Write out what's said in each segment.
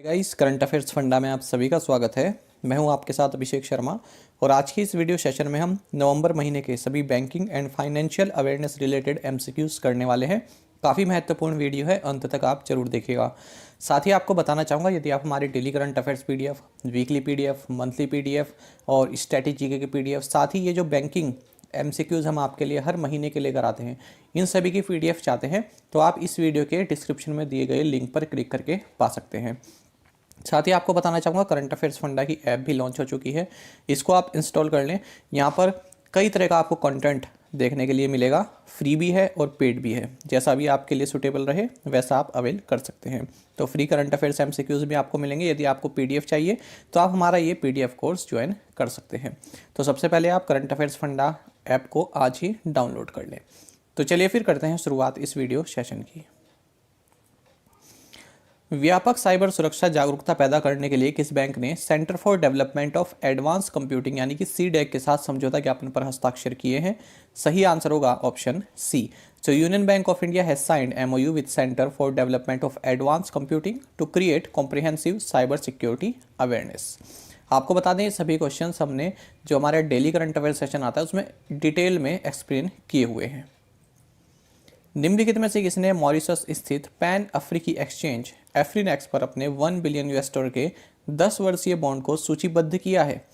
Guys, current affairs funda में आप सभी का स्वागत है। मैं हूं आपके साथ अभिषेक शर्मा और आज की इस वीडियो सेशन में हम नवंबर महीने के सभी banking and financial awareness related MCQs करने वाले हैं। काफ़ी महत्वपूर्ण वीडियो है, अंत तक आप जरूर देखिएगा। साथ ही आपको बताना चाहूँगा, यदि आप हमारे daily current affairs PDF, weekly PDF, monthly PDF और स्ट्रैटेजी के पीडीएफ, साथ ही ये जो बैंकिंग एमसीक्यूज हम आपके लिए हर महीने के लिए कराते हैं, इन सभी की पीडीएफ चाहते हैं तो आप इस वीडियो के डिस्क्रिप्शन में दिए गए लिंक पर क्लिक करके पा सकते हैं। साथ ही आपको बताना चाहूँगा, करंट अफेयर्स फंडा की ऐप भी लॉन्च हो चुकी है, इसको आप इंस्टॉल कर लें। यहाँ पर कई तरह का आपको कंटेंट देखने के लिए मिलेगा, फ्री भी है और पेड भी है। जैसा भी आपके लिए सूटेबल रहे वैसा आप अवेल कर सकते हैं। तो फ्री करंट अफेयर्स एमसीक्यूज भी आपको मिलेंगे। यदि आपको पीडीएफ चाहिए तो आप हमारा ये पीडीएफ कोर्स ज्वाइन कर सकते हैं। तो सबसे पहले आप करंट अफेयर्स फंडा ऐप को आज ही डाउनलोड कर लें। तो चलिए फिर करते हैं शुरुआत इस वीडियो सेशन की। व्यापक साइबर सुरक्षा जागरूकता पैदा करने के लिए किस बैंक ने centre for development of advance computing यानी कि सीडेक के साथ समझौता ज्ञापन पर हस्ताक्षर किए हैं? सही आंसर होगा option C. So Union Bank of India has signed MOU with Center for Development of Advanced Computing to create comprehensive cyber security awareness। आपको बता दें, ये सभी क्वेश्चंस हमने जो हमारे डेली करंट अफेयर सेशन आता है उसमें डिटेल में एक्सप्लेन किए हुए हैं। निम्नलिखित में से किसने मॉरिशस स्थित पैन अफ्रीकी एक्सचेंज एफ्रीनेक्स पर अपने 1 बिलियन यूएस डॉलर के 10 वर्षीय बॉन्ड को सूचीबद्ध किया है?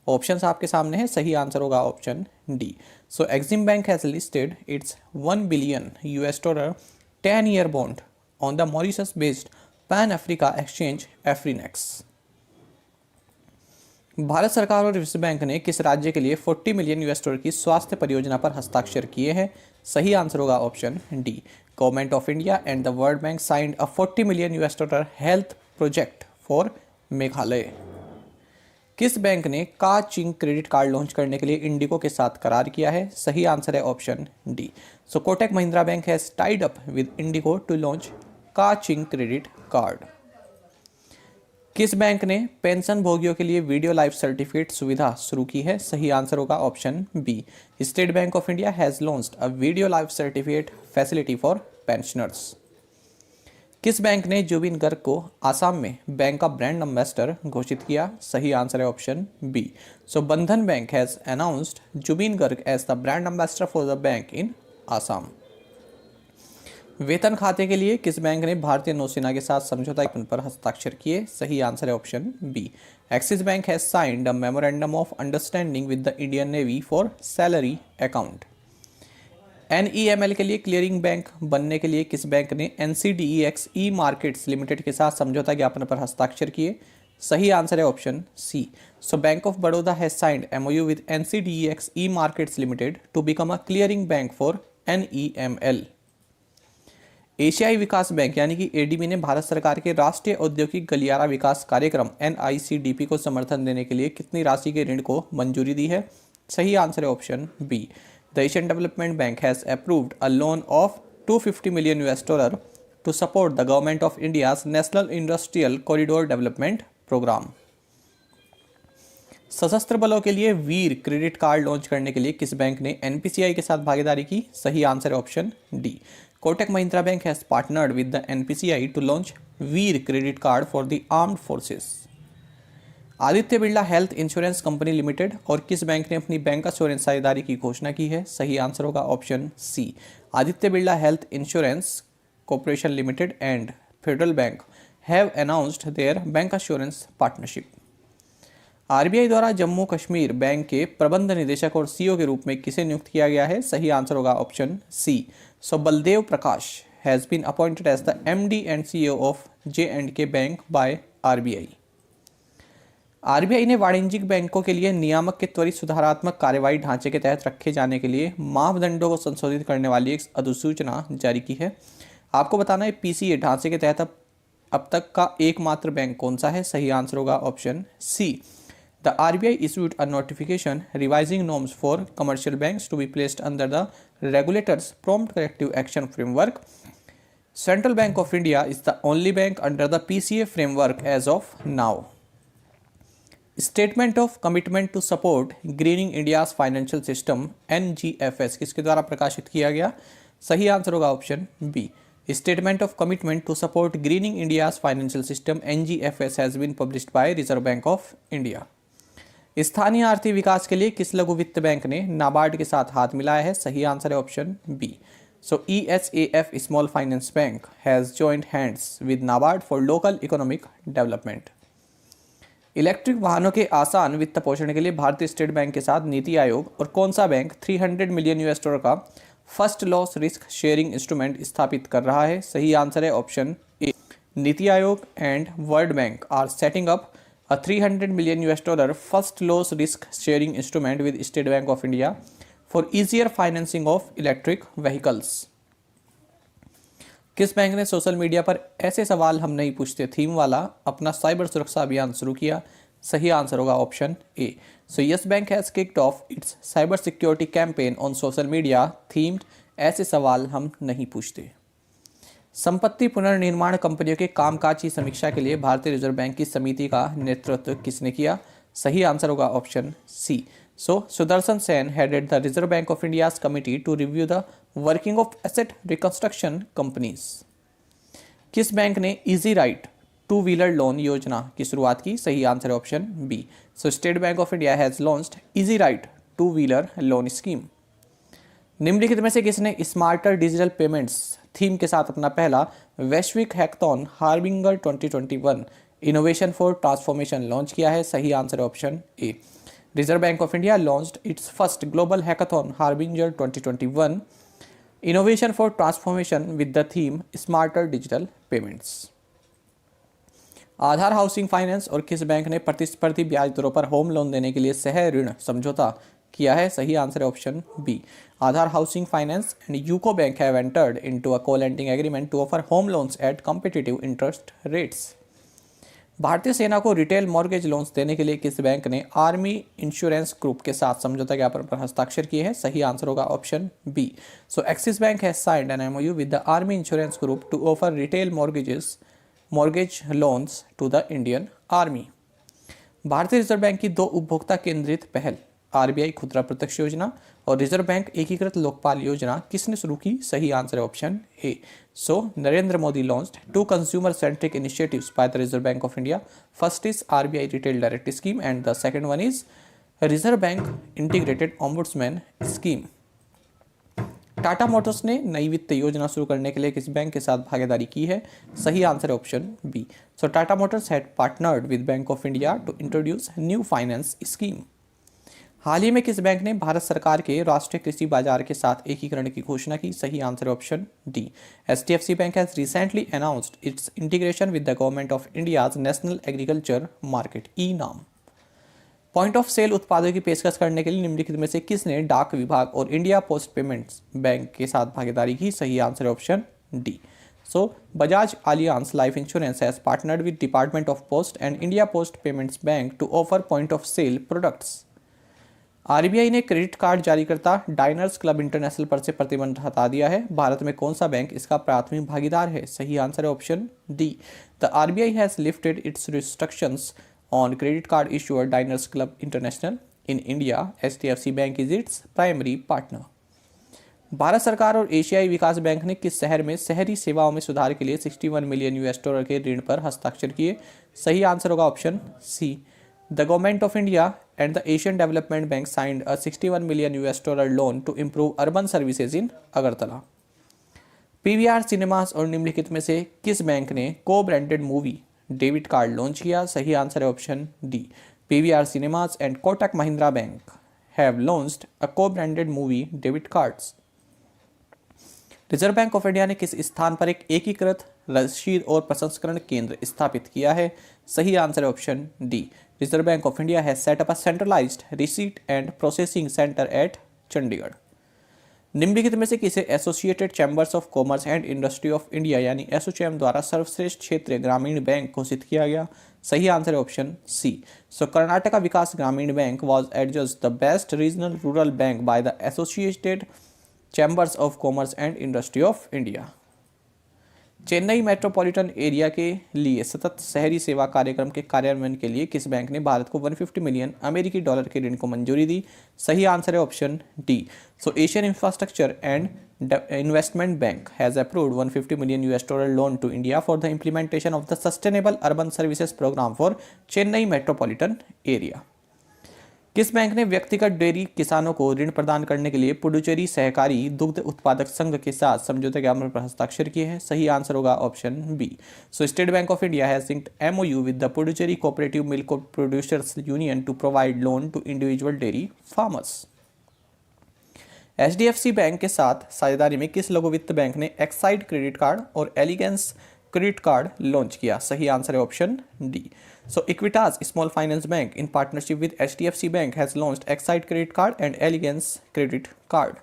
ऑप्शंस आपके सामने है, सही आंसर होगा option D. So Exim bank has listed its 1 billion US dollar 10-year bond on the Mauritius based pan Africa exchange Afrinex. Bharat सरकार और विश्व बैंक ने किस राज्य के लिए 40 मिलियन यूएस डॉलर की स्वास्थ्य परियोजना पर हस्ताक्षर किए हैं? सही आंसर होगा option D. Government of India and the world bank signed a 40 million US dollar health project for Meghalaya. किस बैंक ने का चिंग क्रेडिट कार्ड लॉन्च करने के लिए इंडिगो के साथ करार किया है? सही आंसर है option D. So Kotak Mahindra bank has tied up with IndiGo to launch का चिंग क्रेडिट कार्ड। किस बैंक ने पेंशन भोगियों के लिए वीडियो लाइफ सर्टिफिकेट सुविधा शुरू की है? सही आंसर होगा option B. State bank of India has launched a video life certificate facility for pensioners. किस बैंक ने जुबिन गर्ग को आसाम में बैंक का ब्रांड एम्बेसडर घोषित किया? सही आंसर है option B. So Bandhan bank has announced Zubeen Garg as the brand ambassador for the bank in Assam. वेतन खाते के लिए किस बैंक ने भारतीय नौसेना के साथ समझौता ज्ञापन पर हस्ताक्षर किए? सही आंसर है option B. Axis bank has signed a memorandum of understanding with the Indian navy for salary account. NEML के लिए क्लियरिंग बैंक बनने के लिए किस बैंक ने एनसीडीईएक्स ई मार्केट्स लिमिटेड के साथ समझौता ज्ञापन पर हस्ताक्षर किए? सही आंसर है option C. So bank of Baroda has signed MOU with NCDEX e markets limited to become a clearing bank for NEML. एशियाई विकास बैंक यानी कि एडीबी ने भारत सरकार के राष्ट्रीय औद्योगिक गलियारा विकास कार्यक्रम एनआईसीडीपी को समर्थन देने के लिए कितनी राशि के ऋण को मंजूरी दी है? सही आंसर है option B. The Asian development bank has approved a loan of 250 million US dollar to support the government of India's national industrial corridor development program. सशस्त्र बलों के लिए वीर क्रेडिट कार्ड लॉन्च करने के लिए किस बैंक ने एनपीसीआई के साथ भागीदारी की? सही आंसर है option D. Kotak Mahindra Bank has partnered with the NPCI to launch Veer credit card for the armed forces। Aditya Birla Health insurance company limited और किस बैंक ने अपनी बैंक एश्योरेंस साझेदारी की घोषणा की है? सही आंसर होगा option C. Aditya Birla Health Insurance Corporation Limited and Federal Bank have announced their bank assurance partnership. RBI द्वारा जम्मू कश्मीर बैंक के प्रबंध निदेशक और सीईओ के रूप में किसे नियुक्त किया गया है? सही आंसर होगा option C. So Baldev Prakash has been appointed as the MD and CEO of J&K bank by RBI. RBI ने वाणिज्यिक बैंकों के लिए नियामक के त्वरित सुधारात्मक कार्यवाही ढांचे के तहत रखे जाने के लिए मापदंडों को संशोधित करने वाली एक अधिसूचना जारी की है। आपको बताना है पीसीए ढांचे के तहत अब तक का एकमात्र बैंक कौन सा है? सही आंसर होगा option C. The RBI issued a notification revising norms for commercial banks to be placed under the regulator's prompt corrective action framework. Central Bank of India is the only bank under the PCA framework as of now. Statement of Commitment to Support Greening India's Financial System NGFS किसके द्वारा प्रकाशित किया गया? सही answer होगा option B. Statement of Commitment to Support Greening India's Financial System (NGFS) has been published by Reserve Bank of India. स्थानीय आर्थिक विकास के लिए किस लघु वित्त बैंक ने नाबार्ड के साथ हाथ मिलाया है? सही आंसर है option B. So ESAF Small Finance Bank has joined hands with NABARD for local economic development. Electric वाहनों के आसान वित्त पोषण के लिए भारतीय स्टेट बैंक के साथ नीति आयोग और कौन सा बैंक $300 मिलियन का first loss risk sharing instrument स्थापित कर रहा है? सही आंसर है option A. NITI Aayog and world bank are setting up a $300 million first loss risk sharing instrument with State Bank of India for easier financing of electric vehicles. किस bank ने social media पर ऐसे सवाल हम नहीं पूछते थीम वाला अपना साइबर सुरक्षा अभियान शुरू किया? सही आंसर होगा option A. So yes bank has kicked of its cyber security campaign on social media themed ऐसे सवाल हम नहीं पूछते. संपत्ति पुनर्निर्माण कंपनियों के कामकाज की समीक्षा के लिए भारतीय रिजर्व बैंक की समिति का नेतृत्व किसने किया? सही आंसर होगा option C. So Sudarshan Sen headed the reserve bank of India's committee to review the working of asset reconstruction companies. किस बैंक ने easy ride two wheeler loan योजना की शुरुआत की? सही आंसर है option B. So state bank of India has launched easy ride two wheeler loan scheme. निम्नलिखित में से किसने स्मार्टर डिजिटल पेमेंट्स थीम के साथ अपना पहला वैश्विक hackathon harbinger 2021 innovation for transformation launch किया है? सही answer option A. Reserve bank of India launched it's first global hackathon harbinger 2021 innovation for transformation with the theme smarter digital payments. Aadhaar housing finance और किस bank ने प्रतिस्पर्धी ब्याज दरों पर होम लोन देने के लिए सह ऋण समझौता किया है? सही आंसर है option B. Aadhaar housing finance and UCO bank have entered into a co-lending agreement to offer home loans at competitive interest rates. भारतीय सेना को रिटेल मॉर्गेज लोन्स देने के लिए किस बैंक ने आर्मी इंश्योरेंस ग्रुप के साथ समझौता ज्ञापन पर हस्ताक्षर किए हैं? सही आंसर होगा option B. So axis bank has signed an MOU with the army insurance group to offer retail mortgage loans to the Indian army. भारतीय रिजर्व बैंक की दो उपभोक्ता केंद्रित पहल RBI खुदरा प्रत्यक्ष योजना और रिजर्व बैंक एकीकृत लोकपाल योजना किसने शुरू की? सही आंसर है option A. So Narendra Modi launched two consumer centric initiatives by the reserve bank of India. First is RBI retail direct scheme and the second one is reserve bank integrated ombudsman scheme. Tata motors ने नई वित्त योजना शुरू करने के लिए किस bank के साथ भागीदारी की है? सही आंसर है option B. So Tata motors had partnered with bank of India to introduce new finance scheme. हाल ही में किस बैंक ने भारत सरकार के राष्ट्रीय कृषि बाजार के साथ एकीकरण की घोषणा की? सही answer option D. HDFC bank has recently announced its integration with the government of India's national agriculture market (ई-नाम). पॉइंट ऑफ सेल उत्पादों की पेशकश करने के लिए निम्नलिखित में से किसने डाक विभाग और इंडिया पोस्ट पेमेंट्स बैंक के साथ भागीदारी की? सही answer option D. So Bajaj Allianz life insurance has partnered with department of post and India post payments bank to offer point of sale products. RBI ने क्रेडिट कार्ड जारीकर्ता diners club international पर से प्रतिबंध हटा दिया है. भारत में कौन सा बैंक इसका प्राथमिक भागीदार है? सही आंसर है option D. The RBI has lifted it's restrictions on credit card issuer diners club international in India. HDFC bank is its primary partner. Bharat सरकार और एशियाई विकास बैंक ने किस शहर में शहरी सेवाओं में सुधार के लिए $61 मिलियन के ऋण पर हस्ताक्षर किए? सही आंसर होगा option C. The government of India and the Asian Development Bank signed a $61 million loan to improve urban services in Agartala. PVR cinemas और निम्नलिखित में से किस बैंक ने co-branded movie debit card launch किया? सही answer है option D. PVR cinemas and Kotak Mahindra bank have launched a co-branded movie debit cards. Reserve bank of India ने किस स्थान पर एक एकीकृत रसीद और प्रसंस्करण केंद्र स्थापित किया है? सही आंसर है option D. Reserve bank of India has set up a centralised receipt and processing centre at Chandigarh. निम्नलिखित में से किसे associated chambers of commerce and industry of India यानी एसोचैम द्वारा सर्वश्रेष्ठ क्षेत्रीय ग्रामीण बैंक घोषित किया गया? सही आंसर है ऑप्शन सी. सो कर्नाटका विकास ग्रामीण bank was adjust the best regional rural bank by the associated chambers of commerce and industry of India. Chennai metropolitan area के लिए सतत शहरी सेवा कार्यक्रम के कार्यान्वयन के लिए किस बैंक ने भारत को 150 मिलियन अमेरिकी डॉलर के ऋण को मंजूरी दी? सही आंसर है option D. So Asian infrastructure and investment bank has approved 150 million US dollar loan to India for the implementation of the sustainable urban services programme for Chennai metropolitan area. किस bank ने व्यक्तिगत dairy किसानों को ऋण प्रदान करने के लिए पुडुचेरी सहकारी दुग्ध उत्पादक संघ के साथ समझौते ज्ञापन पर हस्ताक्षर किए हैं? सही आंसर होगा option B. So state bank of India has inked MOU with the Puducherry cooperative milk producers union to provide loan to individual dairy farmers. HDFC bank के साथ साझेदारी में किस लघु वित्त बैंक ने एक्साइड क्रेडिट कार्ड और एलिगेंस क्रेडिट कार्ड लॉन्च किया? सही आंसर है option D. So Equitas Small Finance Bank in partnership with HDFC Bank has launched Excite Credit Card and Elegance Credit Card।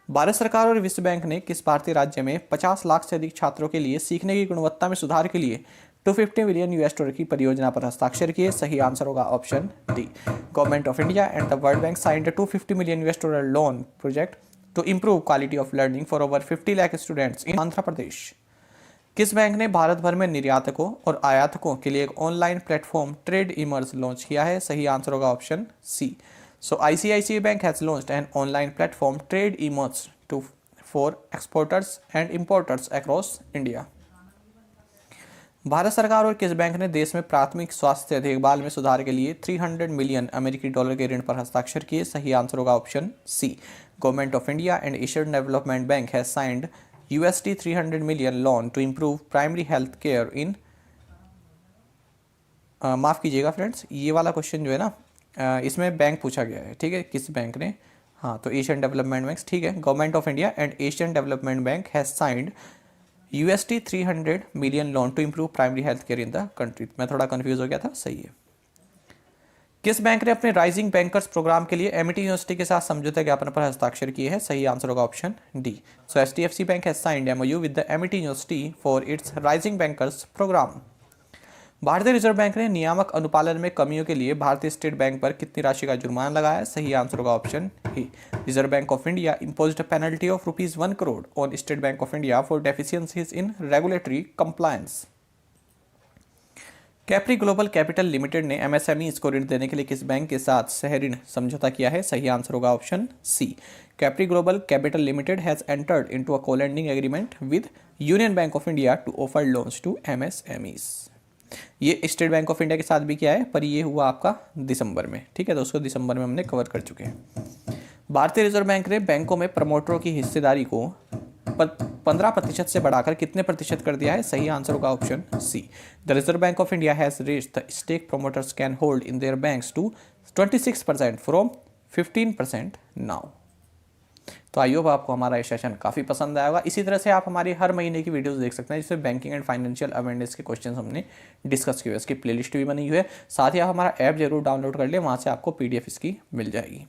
Bharat सरकार और विश्व बैंक ने किस भारतीय राज्य में 50 लाख से अधिक छात्रों के लिए सीखने की गुणवत्ता में सुधार के लिए 250 मिलियन यूएस डॉलर की परियोजना पर हस्ताक्षर किए? सही आंसर होगा option D. Government of India and the world bank signed a 250 million US dollar loan project to improve quality of learning for over 50 lakh students in Andhra Pradesh. किस बैंक ने भारत भर में निर्यातकों और आयातकों के लिए एक online platform trade emerge launch किया है? सही आंसर होगा option C. So ICICI bank has launched an online platform trade emerge to for exporters and importers across India. भारत सरकार और किस बैंक ने देश में प्राथमिक स्वास्थ्य देखभाल में सुधार के लिए 300 मिलियन अमेरिकी डॉलर के ऋण पर हस्ताक्षर किए? सही आंसर होगा option C. Government of India and Asian development bank has signed USD 300 million loan to improve primary health care in माफ़ कीजिएगा फ्रेंड्स, ये वाला क्वेश्चन जो है ना इसमें बैंक पूछा गया है, ठीक है, किस बैंक ने? हाँ, तो एशियन डेवलपमेंट बैंक, ठीक है। Government of India and Asian development bank has signed USD 300 million loan to improve primary health care in the country. मैं थोड़ा कन्फ्यूज हो गया था, सही है। किस बैंक ने अपने राइजिंग बैंकर्स प्रोग्राम के लिए एमिटी यूनिवर्सिटी के साथ समझौता ज्ञापन पर हस्ताक्षर किए हैं? सही आंसर होगा option D. So HDFC bank has signed MOU with the Amity university for its rising bankers programme. भारतीय रिजर्व बैंक ने नियामक अनुपालन में कमियों के लिए भारतीय स्टेट बैंक पर कितनी राशि का जुर्माना लगाया है? सही आंसर होगा option A. Reserve bank of India imposed a penalty of ₹1 crore on State Bank of India for deficiencies in regulatory compliance। Capri global capital limited ने MSMEs को ऋण देने के लिए किस बैंक के साथ सह ऋण समझौता किया है? सही आंसर होगा option C. Capri global capital limited has entered into a co-lending agreement with union bank of India to offer loans to MSMEs। ये स्टेट बैंक ऑफ इंडिया के साथ भी किया है, पर ये हुआ आपका दिसंबर में, ठीक है, तो उसको दिसंबर में हमने कवर कर चुके हैं। भारतीय रिजर्व बैंक ने बैंकों में प्रमोटरों की हिस्सेदारी को 15% से बढ़ाकर कितने प्रतिशत कर दिया है? सही आंसर होगा option C. The reserve bank of India has raised the stake promoters can hold in their banks to 26% from 15% now. तो आई होप आपको हमारा ये सेशन काफ़ी पसंद आया होगा। इसी तरह से आप हमारी हर महीने की वीडियोस देख सकते हैं, जिसमें बैंकिंग एंड फाइनेंशियल अवेयरनेस के क्वेश्चंस हमने डिस्कस किए हुए, इसकी प्लेलिस्ट भी बनी हुई है। साथ ही आप हमारा ऐप जरूर डाउनलोड कर लें, वहाँ से आपको PDF इसकी मिल जाएगी।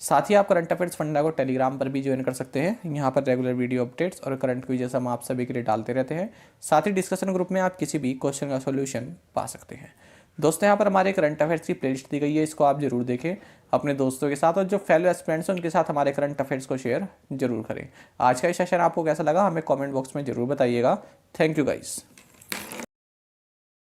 साथ ही आप करंट अफेयर्स फंडा को टेलीग्राम पर भी ज्वाइन कर सकते हैं। यहाँ पर रेगुलर वीडियो अपडेट्स और करंट क्विजेस हम आप सभी के लिए डालते रहते हैं। साथ ही डिस्कशन ग्रुप में आप किसी भी क्वेश्चन का सॉल्यूशन पा सकते हैं। दोस्तों, यहाँ पर हमारे करंट अफेयर्स की प्लेलिस्ट दी गई है, इसको आप जरूर देखें अपने दोस्तों के साथ, और जो फेलो एस्पिरेंट्स हैं उनके साथ हमारे करंट अफेयर्स को शेयर जरूर करें। आज का ये सेशन आपको कैसा लगा हमें कमेंट बॉक्स में जरूर बताइएगा। Thank you guys.